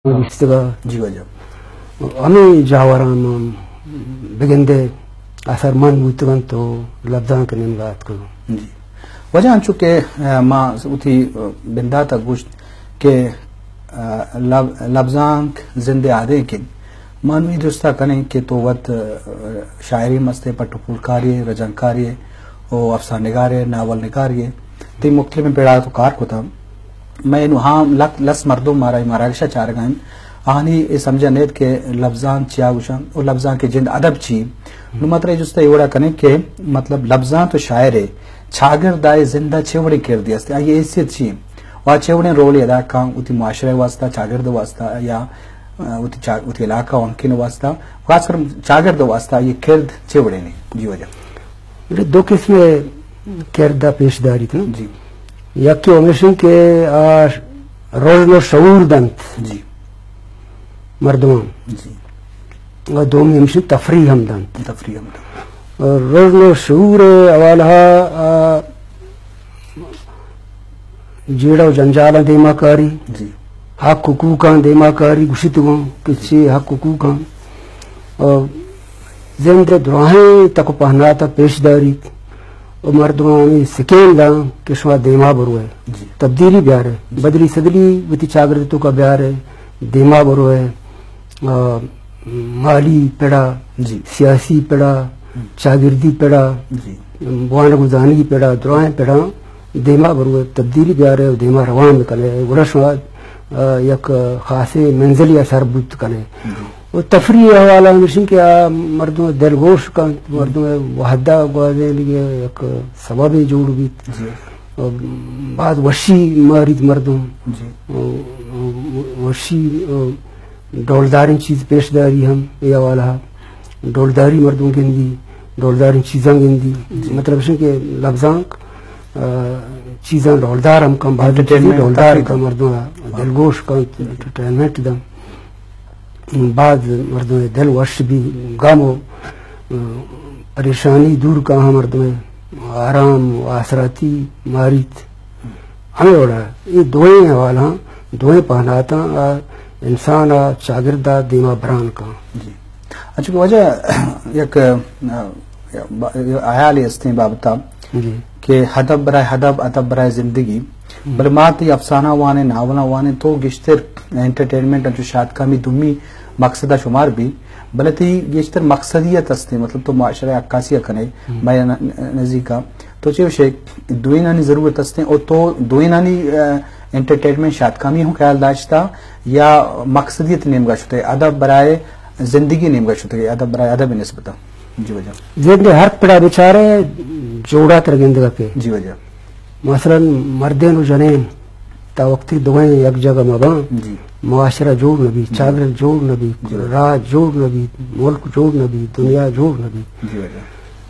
جی وجہ ہمیں جاوران بگندے اثر من بوتگن تو لفظان کے نمبات کو جی وجہ چونکہ ماں اتھی بندہ تا گوشت کہ لفظان زندے آدھے کن مانوی درستہ کریں کہ تو وقت شاعری مستے پٹو پھولکاری رجنکاری او افسانہ نگارے ناول نگاری تی مختلف میں پیڑا تو کار کو تھا میں نوہاں لس مردوں مارایشہ چار گائیں آہنی سمجھا نیت کہ لفظان چیا گوشان او لفظان کے جند ادب چی نو مطلب جستا ایوڑا کریں کہ مطلب لفظان تو شاعر ہے چھاگر دائے زندہ چھوڑی کر دیا ستے آئیے حیثیت چی وہاں چھوڑیں رول ادا کام اتی معاشرے واسطہ چاگر دو واسطہ یا اتی علاقہ انکین واسطہ خاص کر چاگر دو واسطہ یہ کرد چھوڑیں نہیں جی وجہ دو قسم کردہ پیشداری تھا جی یکی امیشن کے روزن و شعور دنت جی مردمان جی و دومی امیشن تفریح ہم دنت تفریح ہم دنت روزن و شعور اوالها جیڑا و جنجالا دیما کاری جی حق حقوقان دیما کاری گوشتگان کچھ حق حقوقان زندر دراہیں تک پہناتا پیشداری اور مردمان سکین دا کہ شما دیما برو ہے جی تبدیلی بیار ہے بدلی صدلی وتی چاگردتو کا بیار ہے دیما برو ہے مالی پیڑا جی سیاسی پیڑا چاگردی پیڑا جی بوانا گزانی پیڑا دراہیں پیڑا دیما برو ہے تبدیلی بیار ہے دیما روان بکنے گوڑا شما یک خاصے منزلی اثر بود کنے وہ تفریح حوالہ ہمیشن کہ مردوں دل گوش کا مردوں وحدہ گوازے لگے ایک سبب جوڑ بیت بعد وشی مارید مردوں وشی ڈولداری چیز پیشداری ہم یہ حوالہ ڈولداری مردوں گندی ڈولداری چیزاں گندی مطلب ہے کہ لفظاں چیزاں ڈولدار ہم کم بعد ڈولدار کا مردوں دل گوش کا انٹرٹینمنٹ دم بعد مردوں دل وش بھی غم و پریشانی دور کا ہم مردوں آرام و آسراتی ماریت ہمیں اڑا یہ دوئیں حوالہ دوئیں پہناتا انسان چاگردہ دیما بران کا جی اچھا وجہ یک آیالی استیں بابتا جی کہ ہدب برائے ہدب ادب برائے زندگی برماتی افسانہ وانے ناولہ وانے تو گشتر انٹرٹینمنٹ جو شاد کامی دمی مقصدہ شمار بھی بلتی گشتر مقصدیت استے مطلب تو معاشرہ عکاسیہ کنے میں نزدیکا تو چیو شیخ دوینانی ضرورت استے اور تو دوینانی انٹرٹینمنٹ شاد کامی ہوں خیال داشتا یا مقصدیت نیمگا شتے ادب برائے زندگی نیمگا شتے ادب برائے ادب نسبتا جی وجہ زندگی ہر پڑا بیچارے جوڑا ترگندگا پہ جی وجہ مثلا مردین و جنین تا وقتی دوائیں یک جگہ مبان جی معاشرہ جوڑ نبی چاگر جوڑ نبی راج جوڑ نبی ملک جوڑ نبی دنیا جوڑ نبی جی وجہ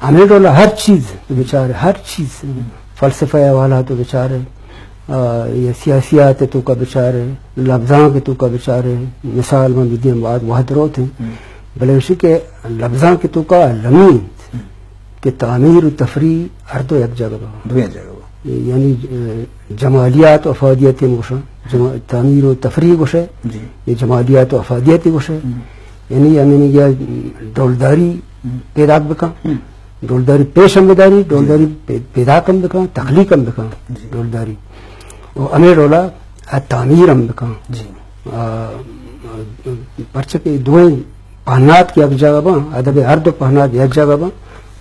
ہمیں ڈولا ہر چیز بیچارے ہر چیز فلسفہ والا تو بیچارے یہ سیاسیات تو کا بیچارے لفظاں کے تو کا بیچارے مثال میں بدیم بعد وحد رو تھے بلکہ کہ لفظاں کے تو کا لمین کہ تعمیر و تفریح ہر دو یک جگہ دوئیں جگہ یعنی جمالیات و افادیت گوشہ تعمیر و تفریح گوشے جی یہ جمالیات و افادیت گوشے یعنی ہمیں یہ ڈولداری پیدا بکا ڈولداری پیش ہم بداری ڈولداری پیدا کم بکا تخلیق ہم بکا ڈولداری اور ہمیں ڈولا تعمیر ہم بکا جی پرچہ کہ دوئیں پہنات کی ایک جگہ با ادب ہر دو پہنات ایک جگہ با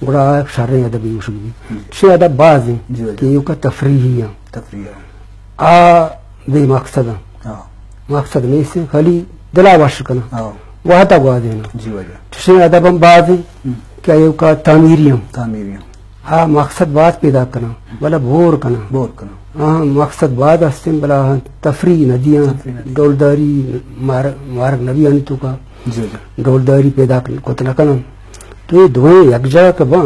بڑا شاریں ادبی وشگی چھ ادب باز ہیں کہ یوں کا تفریحی ہیں تفریح بے مقصد میں سے خالی دلا وش کنا وحدہ گوا دینا جی وجہ چھ ادب ہم باز ہیں کہ یوں کا تعمیری ہم تعمیریاں مقصد بات پیدا کنا بلا بور کنا مقصد بعد استن بلا تفریح ندیاں ڈولداری مارک نبی آنی تو کا ڈولداری پیدا کتنا کنا تو یہ دوئیں یک جگہ کا باں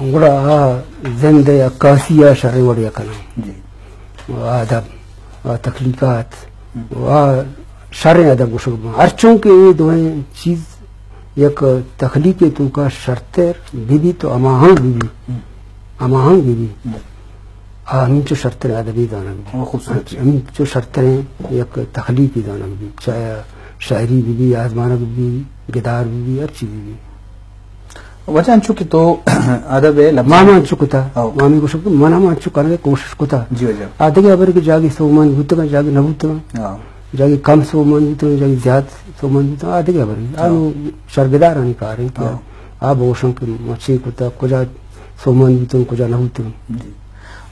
انگڑا زند عکاسیہ شرع وڑیا کنا ادب تخلیقات شرع ادب گوشک باں ہر چونکہ یہ دوئیں چیز یک تخلیق تو کا شرطر بھی تو اماہنگ بھی همین چو شرط ادبی دانم خوبصورت همین چو شرط یک تخلیقی دانم بھی چاہے شاعری بھی آزمانک بھی گدار بھی ہر چیز بھی وجہ چونکہ تو ادب ہے ماما چکتا مامی کو شکتا منا مان چکانے کوشش کتا جی وجہ آدھے ابر کے جاگی سومان بوتگا جاگی نہ بوتگا جاگی کم سومان بوتگا جاگی زیاد سومان بوتگا آدھے ابر آنو شرگدار آنی کار ہیں کیا آب اوشن کے مچھی کتا کجا سومان بوتگا کجا نہ بوتگا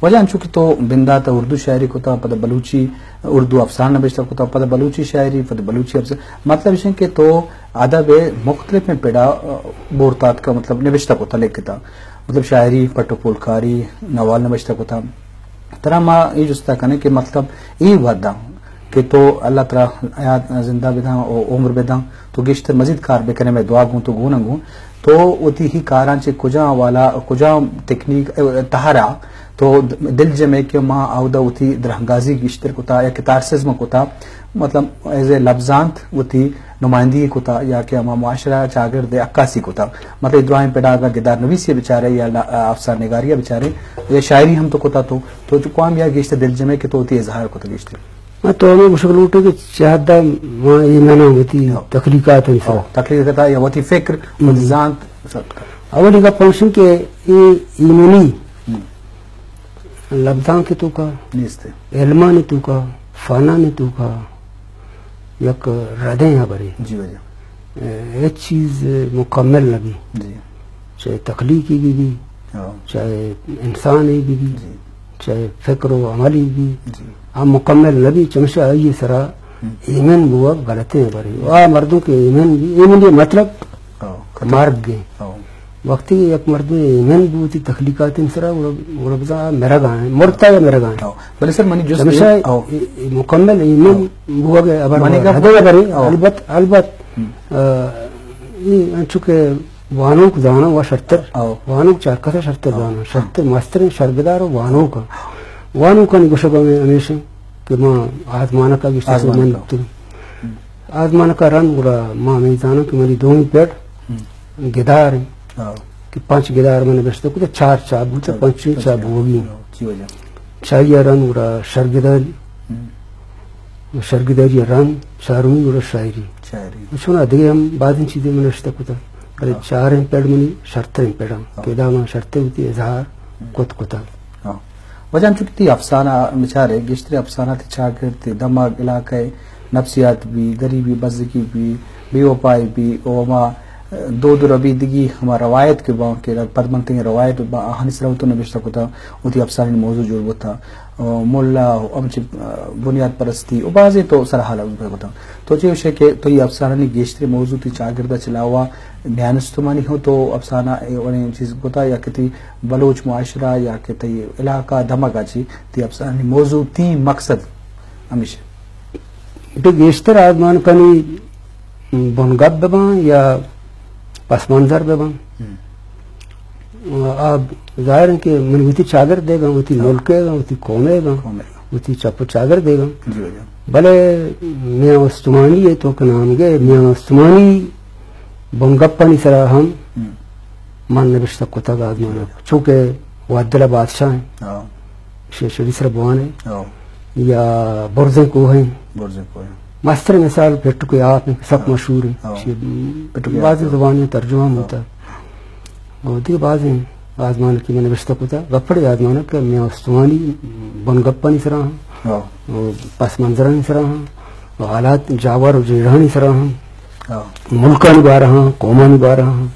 وجہ چونکہ تو بندہ تا اردو شاعری کتا پتہ بلوچی اردو افسانہ نوشتہ کتا پتہ بلوچی شاعری پتہ بلوچی افسانہ مطلب یہ کہ تو ادب مختلف میں پیڑا بورتات کا مطلب نوشتہ کتا لکھتا مطلب شاعری پٹو پولکاری نوال نوشتہ کتا طرح ما یہ جستا کنے کہ مطلب یہ وعدہ کہ تو اللہ تعالی آیات زندہ بداں اور عمر بداں تو گشتر مزید کار بکنے میں دعا گوں تو گون گوں تو اتی ہی کاران چے کجا والا کجا تکنیک تہارا تو دل جمع کہ ماں آودہ اتی درہنگازی گشتر کتا یا کتارسزم کتا مطلب ایز اے لفظانت اتی نمائندگی کتا یا کہ ہما معاشرہ چاگرد عکاسی کتا مطلب دعائیں پیدا گا گدار نویسی بچارے یا افسار نگاریہ بچارے یا شاعری ہم تو کتا تو جو قوم یا گشتر دل جمع کہ تو اتی اظہار کتا گشتر تو ہمیں مشکل اٹھے کہ چاہدہ یہ منا ہوتی تخلیقات تخلیقات یا ہوتی فکر ذات اولی کا پنشن کہ ایمانی لفظاں کے تو کا علماء نے تو کا فانا نے تو کا یک ردیں ہیں بڑے جی وجہ ایک چیز مکمل نبی جی چاہے تخلیقی بھی چاہے انسانی بھی چاہے فکر و عملی بھی ہم مکمل نبی چمشا یہ سرا ایمن بوا غلطیں بڑے مردوں کے ایمن بھی ایمن یہ مطلب مرد گئے وقتی ایک مرد میں ایمن بھی ہوتی تخلیقات انسرا وربزا میرا گاں مرتا یا میرا گاں بلے سر منی جو چمشا مکمل ایمن بوا گئے البت یہ چونکہ وانوں کو جانا وہ شرطر وانوں چار کسا شرطر جانا شرطر مستر شرگدار وانوں کا وانوں کا نگوشگا میں ہمیشہ کہ ماں آزمانہ کا گشتہ سے میں نکتر آزمانہ کا رن گرا ماں میں جانا کہ میری دونی پیٹ گدار ہیں کہ 5 گدار میں نے بشتہ کو 4 چاب ہوتا 5 چاب ہوگی چاہیے رن گرا شرگداری رن چارونی گرا شاعری چھونا دیگے ہم بعد ان چیزیں میں نشتہ کتا بلے 4 پیڑ منی شرطیں پیڑا کہ داما شرطیں ہوتی اظہار کت کتا وجہ چونکہ تی افسانہ بچارے گشتر افسانہ تی چاکر تی دماغ علاقہ نفسیات بھی غریبی بزدگی بھی بے وفائی بھی وما دو ربیدگی ہما روایت کے باں کے پدمنگتے ہیں روایت آہانی سراؤتوں نے بشتہ کتا اتی افسانی موضوع جوڑ بتا مولا امچ بنیاد پرستی و بعضی تو سرحالا بتا تو چیئے اسے کہ تو یہ افسانہ گشتر موضوع تی چاگردہ چلاوا نیانستمانی ہو تو افسانہ چیز بتا یا کہ بلوچ معاشرہ یا کہ تی علاقہ دھمکا چی تی افسانی موضوع تی مقصد ہمیشہ گشتر آزمان کنی بنگب ببان یا پس منظر ببان آپ ظاہر ہے کہ منویتی چاگر دے گا ویتی ملکے گا ویتی قومے گا ویتی چپو چاگر دے گا بلے میاں استمانی ہے تو کنام گئے میاں استمانی بنگپانی سرا ہم من نبشتہ کتا گا آدمانا چونکہ وہ عدلہ بادشاہ ہیں شریف سر بوان ہے یا برزیں کو ہیں مستر مثال پیٹو کے آپ ہیں سب مشہور ہیں بعض زبانیں ترجمہ ہوتا ہے اور دیکھ بعض ہیں آزمان کی میں نبشتہ کتا گپڑے آزمانہ کہ میں استوانی بنگپانی سرا ہوں پس منظرانی سرا ہوں حالات جاور و جیڑانی سرا ہوں ملکہ نبا رہا ہوں قومہ نبا رہا ہوں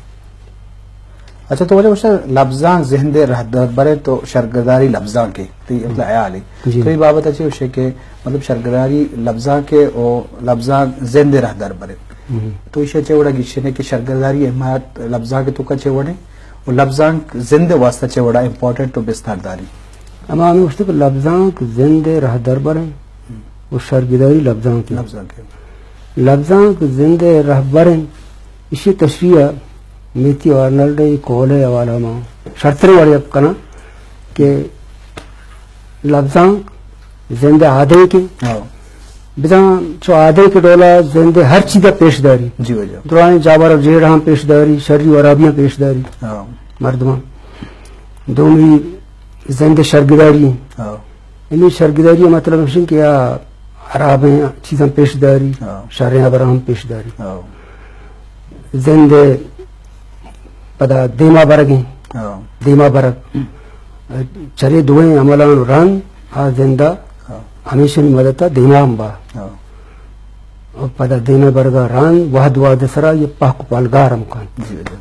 اچھا تو وجہ وشتر لفظان ذہن دے رہدر برے تو شرگرداری لفظان کے تی اطلاع آلی تو یہ بابت اچھے وشے کہ مطلب شرگرداری لفظان کے اور لفظان ذہن دے رہدر برے تو اسے چیوڑا گیشنے کہ شرگرداری احمایت لفظان کے تو کا چیوڑے اور لفظان ذہن دے واسطہ چیوڑا امپورٹنٹ تو بستارداری اما ہمیں وشتر کہ لفظان کے ذہن دے رہدر برے اور شرگرداری لفظان کے لفظان کے ذہن دے رہدر برے اسی تشریح میتی آرنلڈ کولے والا ماں شرطر والی اب کنا کہ لفظاں زندہ آدھے کے بزاں چو آدھے کے ڈولا زندہ ہر چیزہ پیش داری دورانی جابر اب جیڑ ہاں پیش داری شرری و عرابیاں پیش داری مردمان دومی زند شرگداری آه. یعنی شرگداری مطلب ہے کہ عرابیں چیزاں پیشداری شرعیں برہم پیشداری آه. زند پدا دیما برگیں آه. دیما برگ چرے دوئیں عملان ران آ زندہ ہمیشہ نہیں مدتا دیما ہم با آه. اور پدا دیما برگا ران وحد واد سرا یہ پاک پالگار مکان جی جی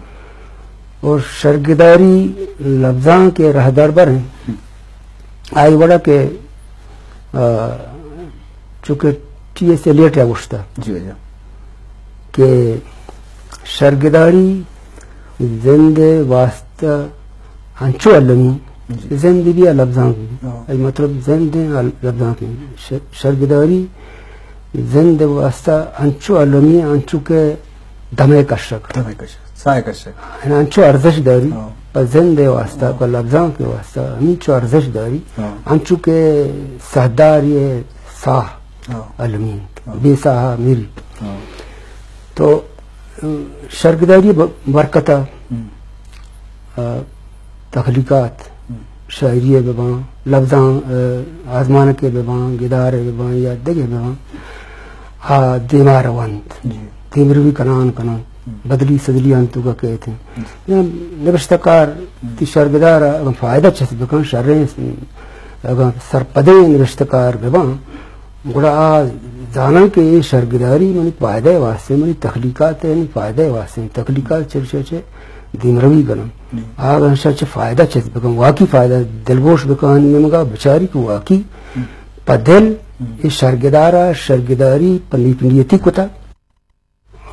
اور شرگداری لفظاں کے رہدار بر ہیں آئی وڑا کہ چونکہ ٹی سے لیٹ ہے گشتا جی جی کہ شرگداری زند واسطہ انچو علمی زند بھی لفظاں کی ای مطلب زند لفظاں کی شرگداری زند واسطہ انچو علمی انچو کے دمے کشک تمہیں کش سائے کش انچو ارزش داری پر زند واسطہ پر لفظاں کے واسطہ انچو ارزش داری انچو کے سہداری ساہ علمی بے ساہ میری تو شرگداری برکتہ تخلیقات شاعری بباں لفظاں آزمان کے بباں گدار بباں یا دگے بباں دیما روانت تیمروی کنان کنان بدلی صدلی انتو کا کہتے ہیں نوشتکار تی شرگدار اگر فائدہ چس بکن شرعیں اگر سرپدے نوشتکار بباں گوڑا زانن کہ یہ شرگداری منی فائدہ واسطے منی تخلیقات ہے منی فائدہ واسطے تخلیقات چرچے چے دیمروی کنن آگا شاچ فائدہ چس بکن واقعی فائدہ دلگوش بکن میں مگا بچاری کو واقعی پا دل یہ شرگدارا شرگداری پا نیک نیتی کتا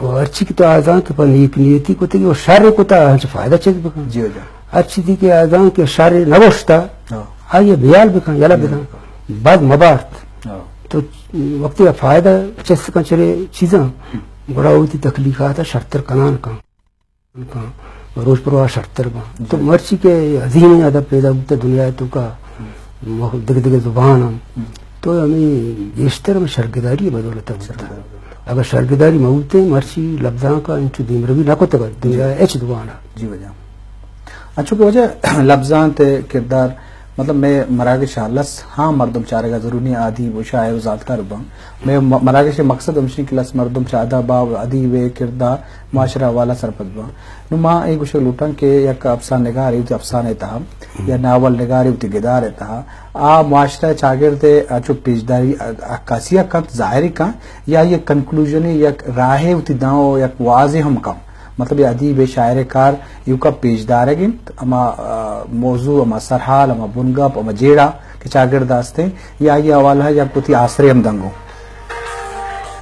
اور ارچی کی تو آزان کے پا نیک نیتی کتا کہ وہ شر کتا ہنچ فائدہ چس بکن جی جی ارچی دی کہ آزان کے شر نوشتا آئیے بیال بکن یلا بکن بعد مبارت تو وقتی فائدہ چس کا چلے چیزاں بڑا ہوتی تخلیقات شرطر کنان کان روز پرواہ شرطر کان تو مرچی کے عظیم ادب پیدا ہوتا دنیا تو کا دگ دگ زبان تو ہمیں بیشتر میں شرگداری بدولت ہوتا اگر شرگداری موتے مرچی لفظاں کا انچو دیمروی نہ کو تک دنیا ایچ دوانا جی وجہ اچھو کی وجہ لفظاں تے کردار مطلب میں مراکش لس ہاں مردم چارے گا ضروری آدھی وہ شاعر ذات کا ربا میں مراکش مقصد ہمشی کہ لس مردم چاہدہ باب ادیب کردار معاشرہ والا سرپد با نو ماں ایک گوشے لوٹن کے یک افسان نگار ایوتی افسانے تہا یا ناول نگار ایوتی گدار تہا آ معاشرہ چاگرد اچو پیشداری عکاسیہ کانت ظاہری کان یا یہ کنکلوژن یک راہ ایوتی داؤں یک واضح ہم کام مطلب یہ ادیب شاعر کار یو کا پیشدار ہے گن اما موضوع اما سرحال اما بنگپ اما جیڑا کہ چاگرد داستے یا یہ حوالہ ہے یا کتی آسرے ہم دنگو